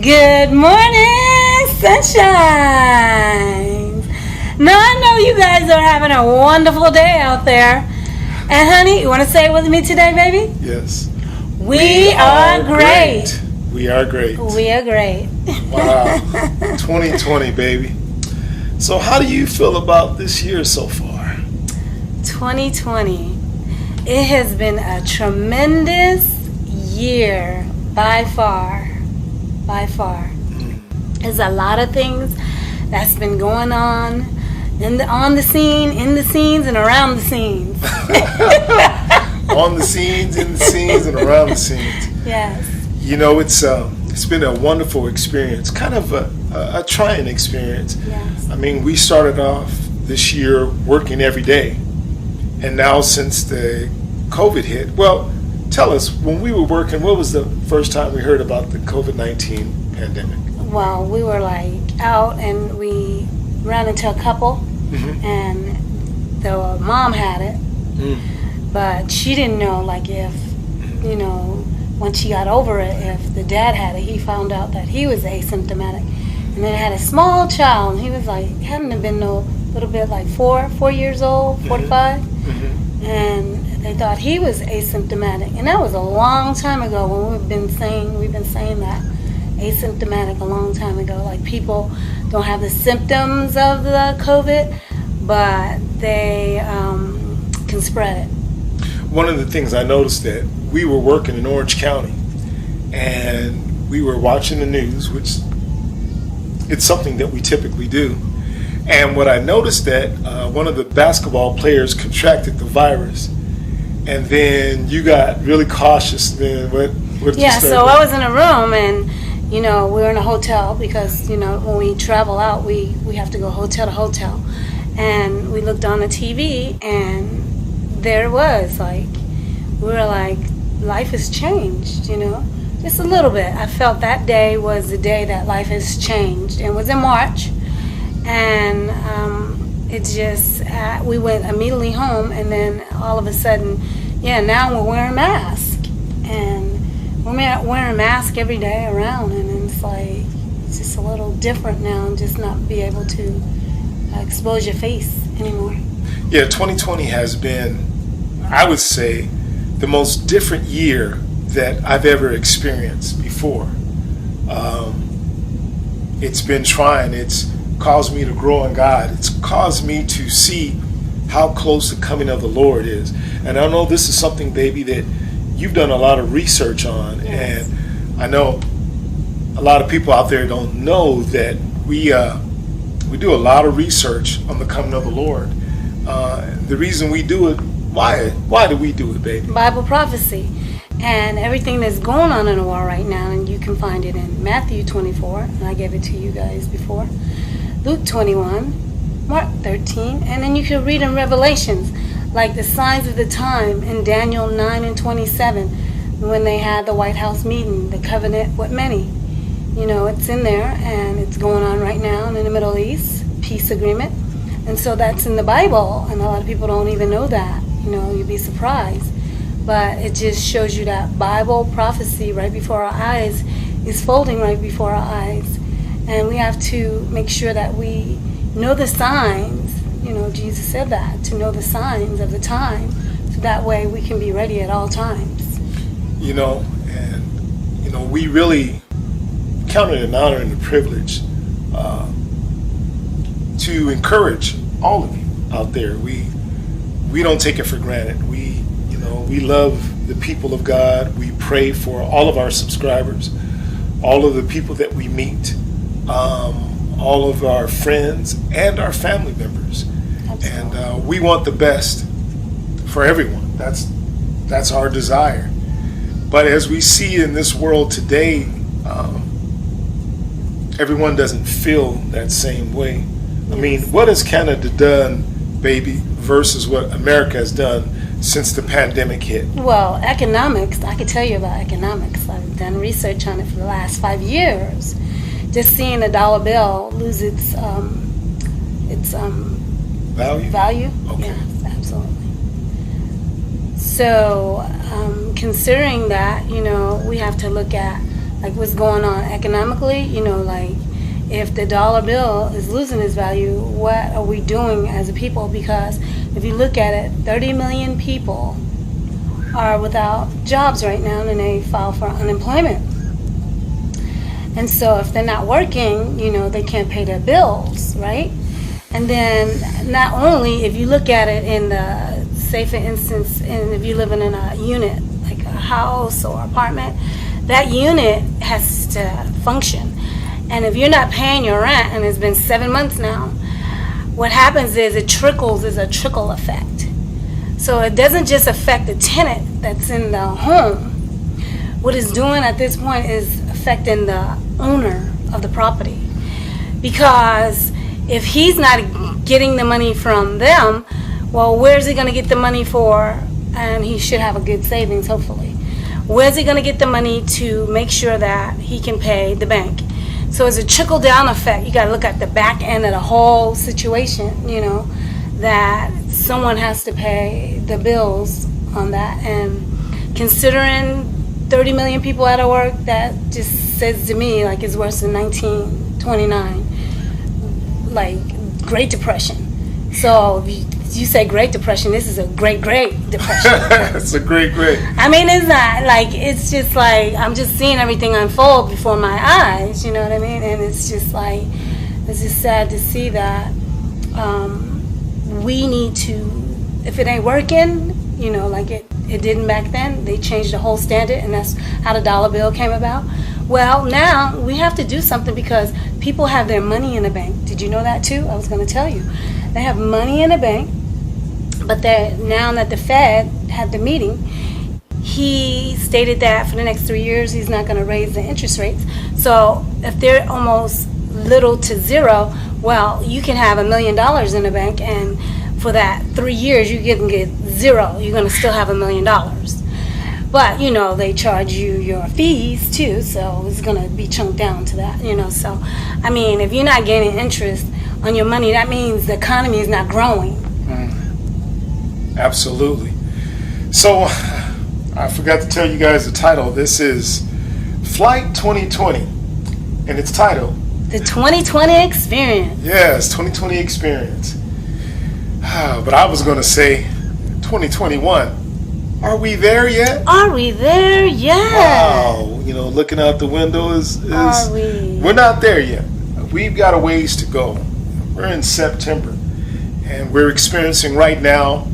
Good morning, sunshine. Now I know you guys are having a wonderful day out there. And honey, you want to say it with me today, baby? Yes. We are great. We are great. We are great. Wow. 2020, baby. So how do you feel about this year so far? 2020. It has been a tremendous year by far. By far. There's a lot of things that's been going on on the scene, in the scenes, and around the scenes. On the scenes, in the scenes, and around the scenes. Yes. You know, it's been a wonderful experience, kind of a trying experience. Yes. I mean, we started off this year working every day, and now since the COVID hit, well, tell us, when we were working, what was the first time we heard about the COVID-19 pandemic? Well, we were like out and we ran into a couple, and the mom had it, but she didn't know, like, if, you know, when she got over it, if the dad had it, he found out that he was asymptomatic. And then had a small child, and he was like, hadn't been no little bit like 4 years old, 4 to 5, and they thought he was asymptomatic. And that was a long time ago when we've been saying that, asymptomatic, a long time ago. Like, people don't have the symptoms of the COVID, but they can spread it. One of the things I noticed, that we were working in Orange County and we were watching the news, which it's something that we typically do. And what I noticed, that one of the basketball players contracted the virus, and then you got really cautious. Then what did you start so I was in a room, and you know, we were in a hotel because, you know, when we travel out, we have to go hotel to hotel. And we looked on the TV, and there it was. Like, we were like, life has changed, you know, just a little bit. I felt that day was the day that life has changed. It was in March, and it just, we went immediately home, and then all of a sudden, now we're wearing masks. And we're wearing masks every day around, and it's like, it's just a little different now, and just not be able to expose your face anymore. Yeah, 2020 has been, I would say, the most different year that I've ever experienced before. It's been trying. It's caused me to grow in God. It's caused me to see how close the coming of the Lord is. And I know this is something, baby, that you've done a lot of research on. Yes. And I know a lot of people out there don't know that we do a lot of research on the coming of the Lord. The reason we do it, why do we do it, baby? Bible prophecy and everything that's going on in the world right now, and you can find it in Matthew 24, and I gave it to you guys before, Luke 21, Mark 13, and then you can read in Revelations, like the signs of the time in Daniel 9 and 27, when they had the White House meeting, the covenant with many. You know, it's in there, and it's going on right now in the Middle East, peace agreement. And so that's in the Bible, and a lot of people don't even know that. You know, you'd be surprised. But it just shows you that Bible prophecy right before our eyes is folding right before our eyes. And we have to make sure that we know the signs. You know, Jesus said that, to know the signs of the time, so that way we can be ready at all times. You know, and, you know, we really count it an honor and a privilege to encourage all of you out there. We don't take it for granted. We love the people of God. We pray for all of our subscribers, all of the people that we meet, all of our friends and our family members. Absolutely. And we want the best for everyone. That's our desire. But as we see in this world today, everyone doesn't feel that same way. I mean, what has Canada done, baby, versus what America has done since the pandemic hit? Well, economics, I could tell you about economics. I've done research on it for the last 5 years. Just seeing the dollar bill lose its value. Okay. Yes, absolutely. So, considering that, you know, we have to look at like what's going on economically, like if the dollar bill is losing its value, what are we doing as a people? Because if you look at it, 30 million people are without jobs right now, and they file for unemployment. And so if they're not working, they can't pay their bills, right? And then not only, if you look at it in the, say for instance, and if you're living in a unit, like a house or apartment, that unit has to function. And if you're not paying your rent, and it's been 7 months now, what happens is it trickles, is a trickle effect. So it doesn't just affect the tenant that's in the home. What it's doing at this point is affecting the owner of the property. Because if he's not getting the money from them, well, where's he going to get the money for? And he should have a good savings, hopefully. Where's he going to get the money to make sure that he can pay the bank? So it's a trickle-down effect. You got to look at the back end of the whole situation, that someone has to pay the bills on that. And considering 30 million people out of work, that just says to me like it's worse than 1929, like Great Depression. So if you say Great Depression, this is a great depression. It's a great. I mean, it's not like, it's just like I'm just seeing everything unfold before my eyes, you know what I mean? And it's just like, it's just sad to see that we need to, if it ain't working, like it didn't back then, they changed the whole standard, and that's how the dollar bill came about. Well, now we have to do something because people have their money in the bank. Did you know that too? I was going to tell you. They have money in the bank, but now that the Fed had the meeting, he stated that for the next 3 years he's not going to raise the interest rates. So if they're almost little to zero, well, you can have $1 million in the bank, and for that 3 years you can get zero. You're going to still have $1 million. But, they charge you your fees too, so it's going to be chunked down to that, So, I mean, if you're not gaining interest on your money, that means the economy is not growing. Absolutely. So, I forgot to tell you guys the title. This is Flight 2020, and it's titled The 2020 Experience. Yes, 2020 Experience. But I was going to say 2021. Are we there yet? Are we there yet? Wow. Looking out the window is Are we? We're not there yet. We've got a ways to go. We're in September, and we're experiencing right now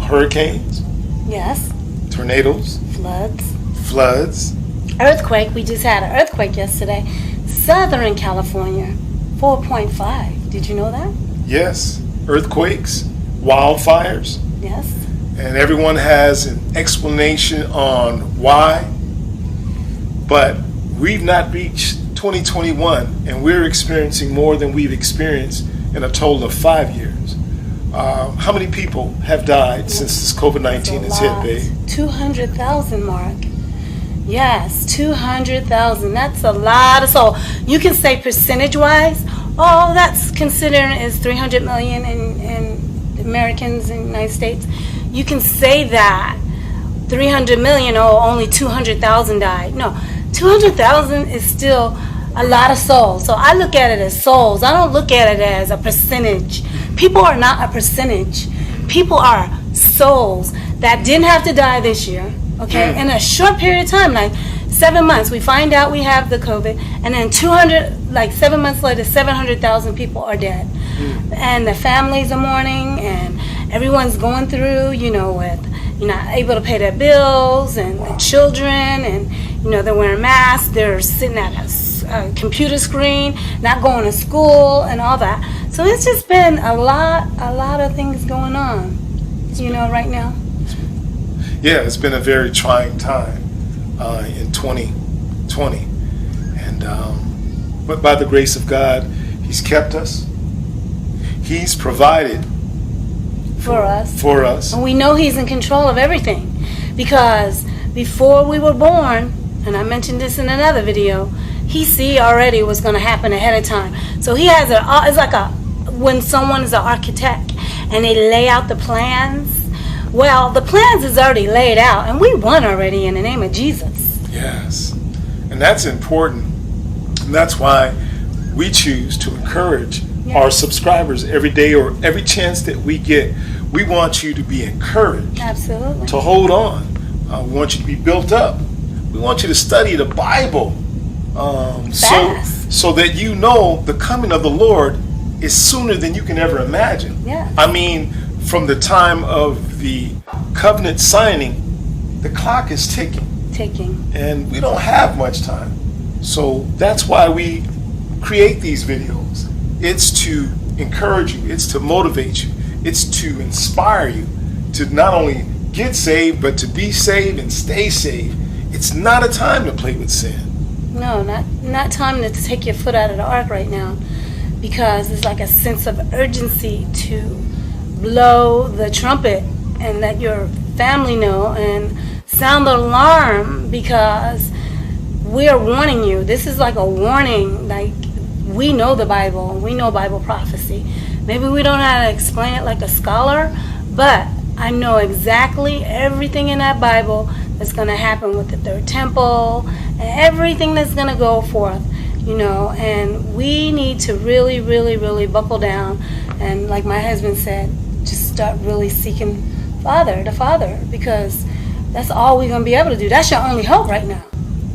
hurricanes. Yes. Tornadoes. Floods. Earthquake. We just had an earthquake yesterday. Southern California, 4.5. Did you know that? Yes. Earthquakes, wildfires. Yes. And everyone has an explanation on why, but we've not reached 2021, and we're experiencing more than we've experienced in a total of 5 years. How many people have died since this COVID-19 has hit, babe? 200,000, Mark. Yes, 200,000. That's a lot of soul. You can say percentage-wise, that's considering is 300 million in Americans in the United States. You can say that 300 million, only 200,000 died. No, 200,000 is still a lot of souls. So I look at it as souls. I don't look at it as a percentage. People are not a percentage. People are souls that didn't have to die this year, okay? In a short period of time, like 7 months, we find out we have the COVID, and then 7 months later, 700,000 people are dead. And the families are mourning, and everyone's going through, with not able to pay their bills, and the children, and they're wearing masks, they're sitting at a computer screen, not going to school, and all that. So it's just been a lot of things going on, right now. Yeah, it's been a very trying time in 2020, and but by the grace of God, He's kept us. He's provided for us. And we know He's in control of everything, because before we were born, and I mentioned this in another video, He see already what's going to happen ahead of time. So He has it's like when someone is an architect and they lay out the plans. Well, the plans is already laid out, and we won already in the name of Jesus. Yes. And that's important. And that's why we choose to encourage our subscribers every day or every chance that we get. We want you to be encouraged. Absolutely. To hold on. We want you to be built up. We want you to study the Bible so that you know the coming of the Lord is sooner than you can ever imagine. Yeah. I mean, from the time of the covenant signing, the clock is ticking. And we don't have much time. So that's why we create these videos. It's to encourage you. It's to motivate you. It's to inspire you to not only get saved, but to be saved and stay saved. It's not a time to play with sin. No, not time to take your foot out of the ark right now, because it's like a sense of urgency to blow the trumpet and let your family know and sound the alarm, because we are warning you. This is like a warning. Like, we know the Bible. We know Bible prophecy. Maybe we don't know how to explain it like a scholar, but I know exactly everything in that Bible that's going to happen with the third temple and everything that's going to go forth, and we need to really, really, really buckle down. And like my husband said, just start really seeking the Father, because that's all we're going to be able to do. That's your only hope right now.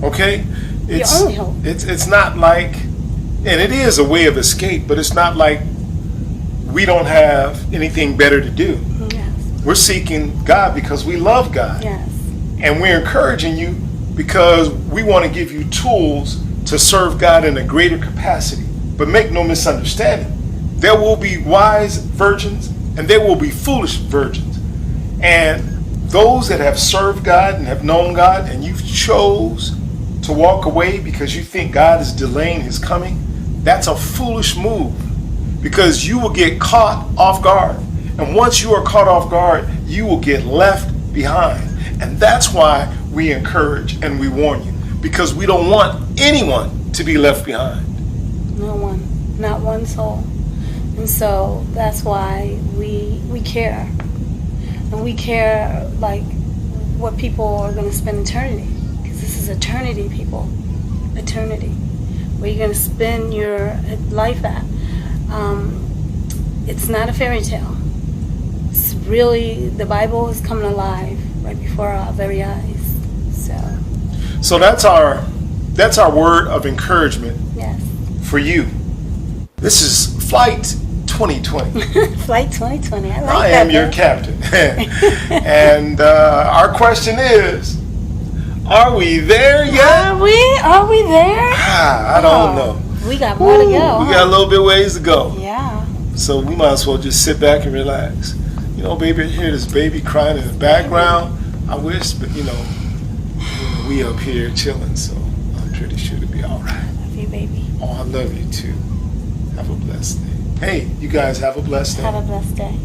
Okay? Your only hope. It's not like, and it is a way of escape, but it's not like we don't have anything better to do. Yes. We're seeking God because we love God. Yes. And we're encouraging you because we want to give you tools to serve God in a greater capacity. But make no misunderstanding. There will be wise virgins and there will be foolish virgins. And those that have served God and have known God, and you've chose to walk away because you think God is delaying his coming, that's a foolish move, because you will get caught off guard. And once you are caught off guard, you will get left behind. And that's why we encourage and we warn you, because we don't want anyone to be left behind. No one, not one soul. And so that's why we care. And we care like what people are going to spend eternity. Because this is eternity, people. Eternity. Where you're going to spend your life at. It's not a fairy tale. It's really, the Bible is coming alive right before our very eyes. So that's our word of encouragement. Yes. For you. This is Flight 2020. Flight 2020. I like I that. am your captain. And our question is, are we there yet? Are we there? I don't know. We got more to go. We got a little bit ways to go. Yeah. So we might as well just sit back and relax. Baby, hear this baby crying in the background. I wish, but we up here chilling, so I'm pretty sure it'll be all right. I love you, baby. Oh, I love you too. Have a blessed day. Hey, you guys have a blessed day. Have a blessed day.